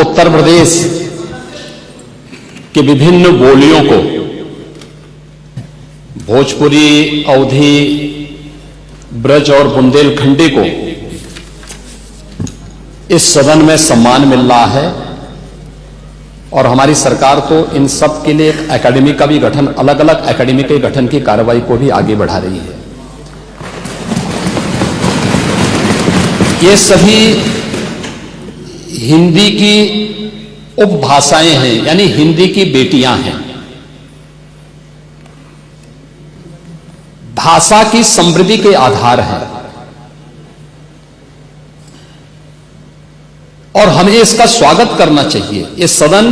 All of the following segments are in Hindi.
उत्तर प्रदेश के विभिन्न बोलियों को, भोजपुरी, अवधी, ब्रज और बुंदेलखंडी को इस सदन में सम्मान मिल रहा है और हमारी सरकार तो इन सब के लिए एक एकेडमी का भी गठन, अलग अलग एकेडमी के गठन की कार्रवाई को भी आगे बढ़ा रही है। ये सभी हिंदी की उपभाषाएं हैं, यानी हिंदी की बेटियां हैं। भाषा की समृद्धि के आधार है और हमें इसका स्वागत करना चाहिए। ये सदन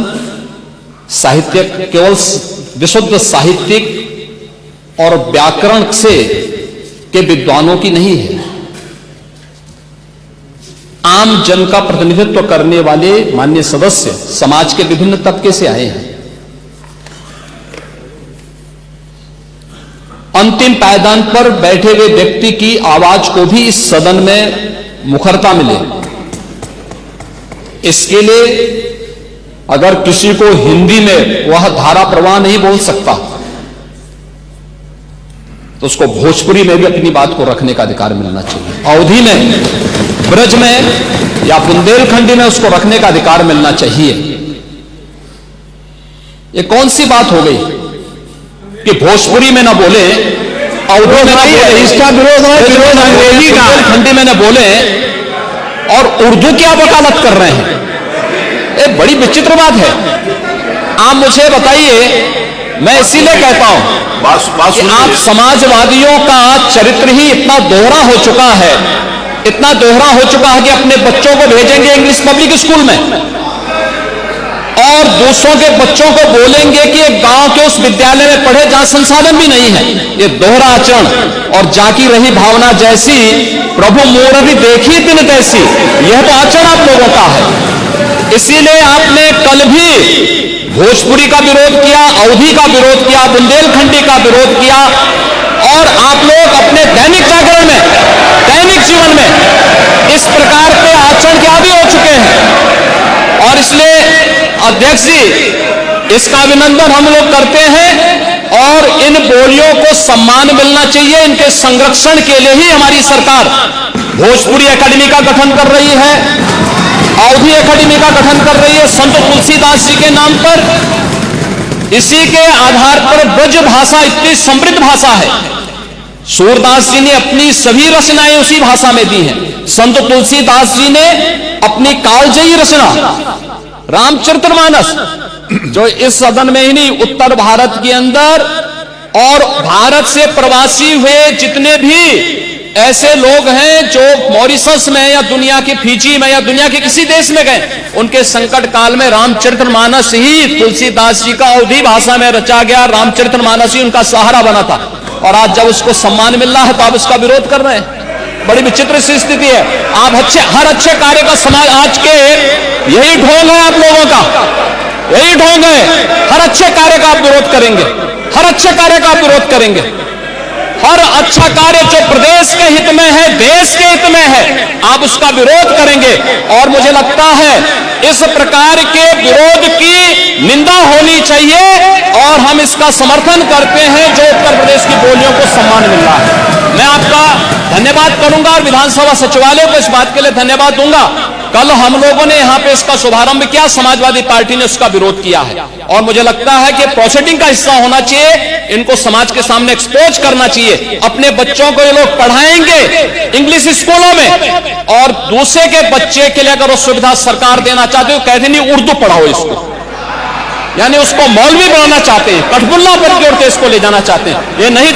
साहित्य केवल विशुद्ध साहित्यिक और व्याकरण से के विद्वानों की नहीं है, आम जन का प्रतिनिधित्व करने वाले माननीय सदस्य समाज के विभिन्न तबके से आए हैं। अंतिम पायदान पर बैठे हुए व्यक्ति की आवाज को भी इस सदन में मुखरता मिले, इसके लिए अगर किसी को हिंदी में वह धारा प्रवाह नहीं बोल सकता तो उसको भोजपुरी में भी अपनी बात को रखने का अधिकार मिलना चाहिए, अवधी में, ब्रज में या बुंदेलखंडी में उसको रखने का अधिकार मिलना चाहिए। ये कौन सी बात हो गई कि भोजपुरी में ना बोले, अवधी में ना बोले, इसका विरोध है, बुंदेलखंडी में ना बोले और उर्दू की आप वकालत कर रहे हैं। ये बड़ी विचित्र बात है। आप मुझे बताइए, मैं इसीलिए कहता हूं कि आप समाजवादियों का चरित्र ही इतना दोहरा हो चुका है, इतना दोहरा हो चुका है कि अपने बच्चों को भेजेंगे इंग्लिश पब्लिक स्कूल में और दूसरों के बच्चों को बोलेंगे कि एक गांव के उस विद्यालय में पढ़े जहां संसाधन भी नहीं है। ये दोहरा आचरण और जाकी रही भावना जैसी प्रभु मूर्ति देखी दिन तैसी, यह तो आचरण आप लोगों का है। इसीलिए आपने कल भी भोजपुरी का विरोध किया, अवधी का विरोध किया, बुंदेलखंडी का विरोध किया और आप लोग अपने दैनिक जागरण में, दैनिक जीवन में इस प्रकार के आचरण के आदी हो चुके हैं। और इसलिए अध्यक्ष जी, इसका अभिनंदन हम लोग करते हैं और इन बोलियों को सम्मान मिलना चाहिए। इनके संरक्षण के लिए ही हमारी सरकार भोजपुरी एकेडमी का गठन कर रही है, अवधी एकेडमी का गठन कर रही है संत तुलसीदास जी के नाम पर। इसी के आधार पर ब्रज भाषा इतनी समृद्ध भाषा है। सूरदास जी ने अपनी सभी रचनाएं उसी भाषा में दी हैं। संत तुलसीदास जी ने अपनी कालजयी रचना रामचरितमानस, जो इस सदन में ही नहीं, उत्तर भारत के अंदर और भारत से प्रवासी हुए जितने भी ऐसे लोग हैं जो मॉरिशस में या दुनिया के फिजी में या दुनिया के किसी देश में गए, उनके संकट काल में रामचरितमानस ही तुलसीदास जी का अवधी भाषा में रचा गया, रामचरितमानस ही उनका सहारा बना था। और आज जब उसको सम्मान मिल रहा है तो आप इसका विरोध कर रहे हैं। बड़ी विचित्र सी स्थिति है। आप हर अच्छे कार्य का समाज, आज के यही ढोंग है आप लोगों का, यही ढोंग है। हर अच्छे कार्य का आप विरोध करेंगे, हर अच्छे कार्य का आप विरोध करेंगे। हर अच्छा कार्य जो प्रदेश के हित में है, देश के हित में है, आप उसका विरोध करेंगे। और मुझे लगता है इस प्रकार के विरोध की निंदा होनी चाहिए और हम इसका समर्थन करते हैं जो उत्तर प्रदेश की बोलियों को सम्मान मिल रहा है। मैं आपका धन्यवाद करूंगा और विधानसभा सचिवालय को इस बात के लिए धन्यवाद दूंगा। कल हम लोगों ने यहां पे इसका शुभारंभ किया, समाजवादी पार्टी ने उसका विरोध किया है और मुझे लगता है कि प्रोसीडिंग का हिस्सा होना चाहिए। इनको समाज के सामने एक्सपोज करना चाहिए। अपने बच्चों को ये लोग पढ़ाएंगे इंग्लिश स्कूलों में और दूसरे के बच्चे के लिए अगर वो सुविधा सरकार देना चाहते हो, कहते नहीं उर्दू पढ़ाओ इसको, यानी उसको मौलवी बनाना चाहते हैं, कठपुल्ला पर की ओर इसको ले जाना चाहते हैं। ये नहीं